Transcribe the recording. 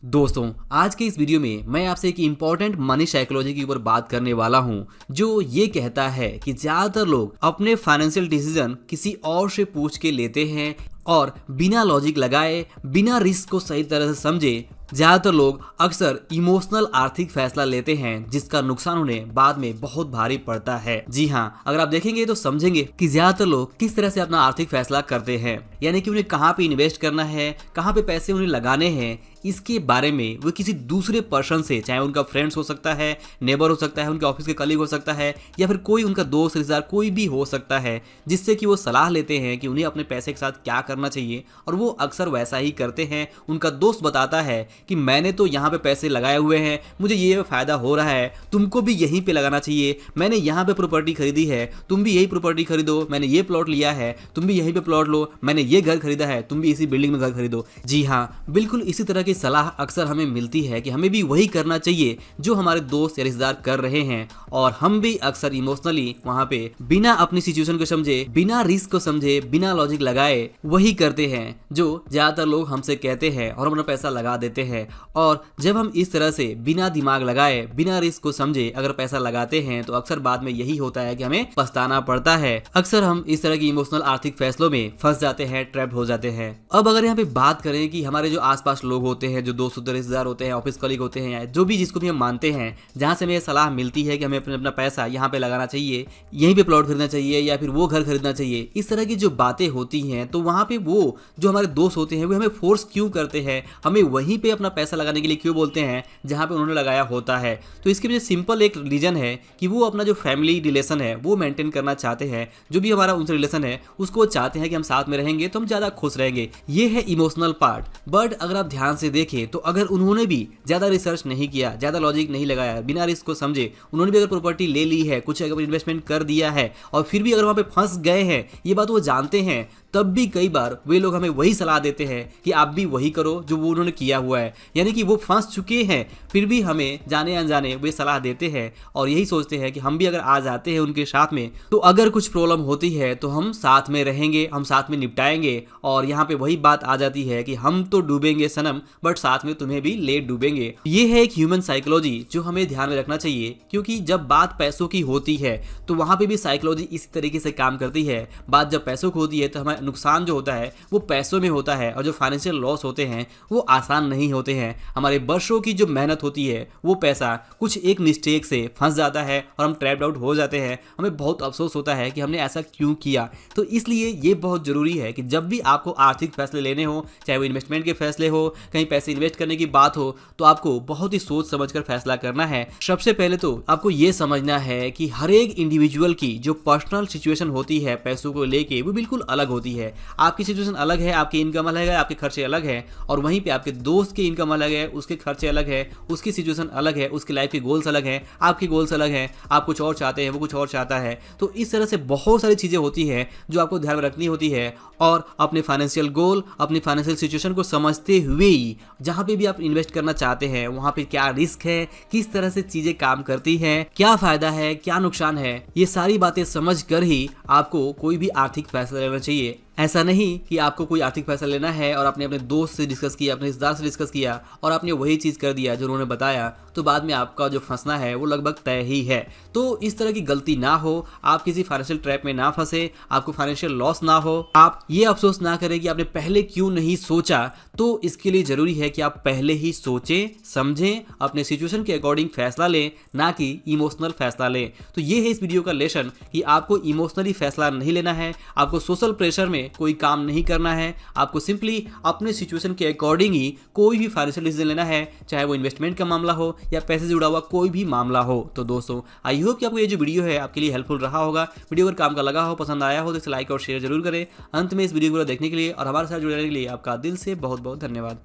दोस्तों, आज के इस वीडियो में मैं आपसे एक इम्पॉर्टेंट मनी साइकोलॉजी के ऊपर बात करने वाला हूं, जो ये कहता है कि ज़्यादातर लोग अपने फाइनेंशियल डिसीजन किसी और से पूछ के लेते हैं और बिना लॉजिक लगाए, बिना रिस्क को सही तरह से समझे ज़्यादातर लोग अक्सर इमोशनल आर्थिक फैसला लेते हैं, जिसका नुकसान उन्हें बाद में बहुत भारी पड़ता है। जी हाँ, अगर आप देखेंगे तो समझेंगे कि ज़्यादातर लोग किस तरह से अपना आर्थिक फैसला करते हैं, यानी कि उन्हें कहाँ पे इन्वेस्ट करना है, कहाँ पे पैसे उन्हें लगाने हैं, इसके बारे में वो किसी दूसरे पर्सन से, चाहे उनका फ्रेंड्स हो सकता है, नेबर हो सकता है, उनके ऑफिस के कलीग हो सकता है, या फिर कोई उनका दोस्त रिश्तेदार कोई भी हो सकता है, जिससे कि वो सलाह लेते हैं कि उन्हें अपने पैसे के साथ क्या करना चाहिए, और वो अक्सर वैसा ही करते हैं। उनका दोस्त बताता है कि मैंने तो यहाँ पे पैसे लगाए हुए हैं, मुझे ये फायदा हो रहा है, तुमको भी यहीं पे लगाना चाहिए, मैंने यहाँ पे प्रॉपर्टी खरीदी है, तुम भी यही प्रॉपर्टी खरीदो, मैंने ये प्लॉट लिया है, तुम भी यहीं पे प्लॉट लो, मैंने ये घर खरीदा है, तुम भी इसी बिल्डिंग में घर खरीदो। जी हाँ, बिल्कुल इसी तरह की सलाह अक्सर हमें मिलती है कि हमें भी वही करना चाहिए जो हमारे दोस्त या रिश्तेदार कर रहे हैं, और हम भी अक्सर इमोशनली वहां पे बिना अपनी सिचुएशन को समझे, बिना रिस्क को समझे, बिना लॉजिक लगाए वही करते हैं जो ज्यादातर लोग हमसे कहते हैं, और हम अपना पैसा लगा देते हैं। और जब हम इस तरह से बिना दिमाग लगाए, बिना रिस्क को समझे अगर पैसा लगाते हैं, तो अक्सर बाद में यही होता है कि हमें पछताना पड़ता है। अक्सर हम इस तरह की इमोशनल आर्थिक फैसलों में फंस जाते हैं, ट्रैप हो जाते हैं। अब अगर यहाँ पे बात करें कि हमारे जो आसपास लोग होते हैं, जो दोस्त रिश्तेदार होते हैं, ऑफिस कलीग होते हैं, या जो भी जिसको भी हम मानते हैं, जहां से हमें सलाह मिलती है कि हमें अपना पैसा यहाँ पे लगाना चाहिए, यहीं पे प्लॉट खरीदना चाहिए, या फिर वो घर खरीदना चाहिए, इस तरह की जो बातें होती हैं, तो वहां पे वो जो हमारे दोस्त होते हैं वो हमें फोर्स क्यों करते हैं, हमें वहीं पे अपना पैसा लगाने के लिए क्यों बोलते हैं जहां पे उन्होंने लगाया होता है। तो इसके पीछे सिंपल एक रीजन है कि वो अपना जो फैमिली रिलेशन है वो मेंटेन करना चाहते हैं, जो भी हमारा उनसे रिलेशन है उसको चाहते हैं कि हम साथ में रहेंगे तो हम ज्यादा खुश रहेंगे। ये है इमोशनल पार्ट। बट अगर आप ध्यान से देखें तो अगर उन्होंने भी ज्यादा रिसर्च नहीं किया, ज्यादा लॉजिक नहीं लगाया, बिना रिस्क को समझे उन्होंने भी अगर प्रॉपर्टी ले ली है, कुछ अगर इन्वेस्टमेंट कर दिया है, और फिर भी अगर वहां पे फंस गए हैं, ये बात वो जानते हैं, तब भी कई बार वे लोग हमें वही सलाह देते हैं कि आप भी वही करो जो वो उन्होंने किया हुआ है। यानी कि वो फंस चुके हैं, फिर भी हमें जाने अनजाने वे सलाह देते हैं, और यही सोचते हैं कि हम भी अगर आ जाते हैं उनके साथ में, तो अगर कुछ प्रॉब्लम होती है तो हम साथ में रहेंगे, हम साथ में निपटाएंगे। और यहाँ पे वही बात आ जाती है कि हम तो डूबेंगे सनम, बट साथ में तुम्हें भी ले डूबेंगे। ये है एक ह्यूमन साइकोलॉजी जो हमें ध्यान में रखना चाहिए, क्योंकि जब बात पैसों की होती है तो वहां पे भी साइकोलॉजी इसी तरीके से काम करती है। बात जब पैसों की होती है तो हमारा नुकसान जो होता है वो पैसों में होता है, और जो फाइनेंशियल लॉस होते हैं वो आसान नहीं होते हैं। हमारे वर्षों की जो मेहनत होती है वो पैसा कुछ एक मिस्टेक से फंस जाता है और हम ट्रैप्ड आउट हो जाते हैं। हमें बहुत अफसोस होता है कि हमने ऐसा क्यों किया। तो इसलिए ये बहुत जरूरी है कि जब भी आपको आर्थिक फैसले लेने हो, चाहे वो इन्वेस्टमेंट के फैसले हो, कहीं पैसे इन्वेस्ट करने की बात हो, तो आपको बहुत ही सोच समझकर फैसला करना है। सबसे पहले तो आपको ये समझना है कि हर एक इंडिविजुअल की जो पर्सनल सिचुएशन होती है पैसों को लेके, वो बिल्कुल अलग होती है। आपकी सिचुएशन अलग है, आपकी इनकम अलग है, आपके खर्चे अलग है, और वहीं पे आपके दोस्त की इनकम अलग है, उसके खर्चे अलग है, उसकी सिचुएशन अलग है, उसकी लाइफ के गोल्स अलग है, आपके गोल्स अलग हैं, आप कुछ और चाहते हैं, वो कुछ और चाहता है। तो इस तरह से बहुत सारी चीज़ें होती हैं जो आपको ध्यान में रखनी होती है, और अपने फाइनेंशियल गोल, अपनी फाइनेंशियल सिचुएशन को समझते हुए ही जहाँ पे भी आप इन्वेस्ट करना चाहते हैं वहाँ पे क्या रिस्क है, किस तरह से चीज़ें काम करती हैं, क्या फ़ायदा है, क्या नुकसान है, ये सारी बातें समझ कर ही आपको कोई भी आर्थिक फैसला लेना चाहिए। ऐसा नहीं कि आपको कोई आर्थिक फैसला लेना है और आपने अपने दोस्त से डिस्कस किया, अपने रिश्तेदार से डिस्कस किया, और आपने वही चीज़ कर दिया जो उन्होंने बताया, तो बाद में आपका जो फंसना है वो लगभग तय ही है। तो इस तरह की गलती ना हो, आप किसी फाइनेंशियल ट्रैप में ना फंसे, आपको फाइनेंशियल लॉस ना हो, आप ये अफसोस ना करें कि आपने पहले क्यों नहीं सोचा। तो इसके लिए ज़रूरी है कि आप पहले ही सोचें, समझें, अपने सिचुएशन के अकॉर्डिंग फैसला लें, ना कि इमोशनल फैसला लें। तो ये है इस वीडियो का लेसन कि आपको इमोशनली फैसला नहीं लेना है, आपको सोशल प्रेशर में कोई काम नहीं करना है, आपको सिंपली अपने सिचुएशन के अकॉर्डिंग ही कोई भी फाइनेंशियल डिसीजन लेना है, चाहे वो इन्वेस्टमेंट का मामला हो या पैसे से जुड़ा हुआ कोई भी मामला हो। तो दोस्तों, आई होप कि आपको ये जो वीडियो है आपके लिए हेल्पफुल रहा होगा। वीडियो अगर काम का लगा हो, पसंद आया हो, तो इसे लाइक और शेयर जरूर करें। अंत में इस वीडियो को देखने के लिए और हमारे साथ जुड़ने के लिए आपका दिल से बहुत बहुत धन्यवाद।